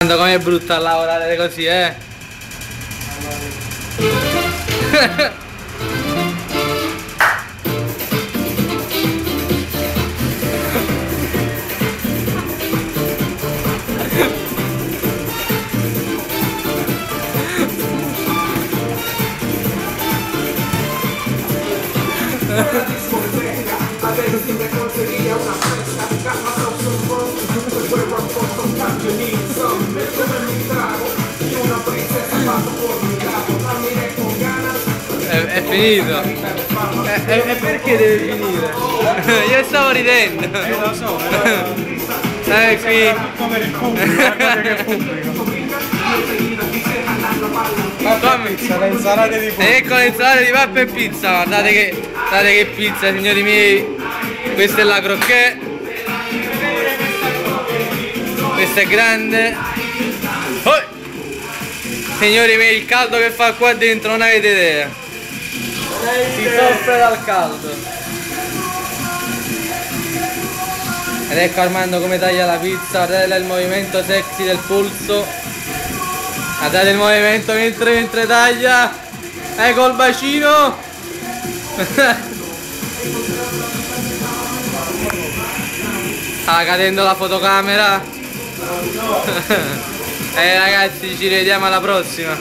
Com'è brutto a lavorare così, eh? È finito. E perché deve finire? Io stavo ridendo. Lo so, Qui. come il pubblico, la cosa che è pubblico. Pappa e pizza, le insalate di pollo. Ecco le insalate di pappa e pizza, guardate che pizza, signori miei. Questa è la crocchè. Questa è grande. Oh! Signori miei, il caldo che fa qua dentro non avete idea. Si soffre dal caldo. Ed ecco Armando come taglia la pizza, guardate il movimento sexy del polso. Guardate il movimento mentre taglia. Ecco il bacino. Sta cadendo la fotocamera. Ragazzi, ci rivediamo alla prossima.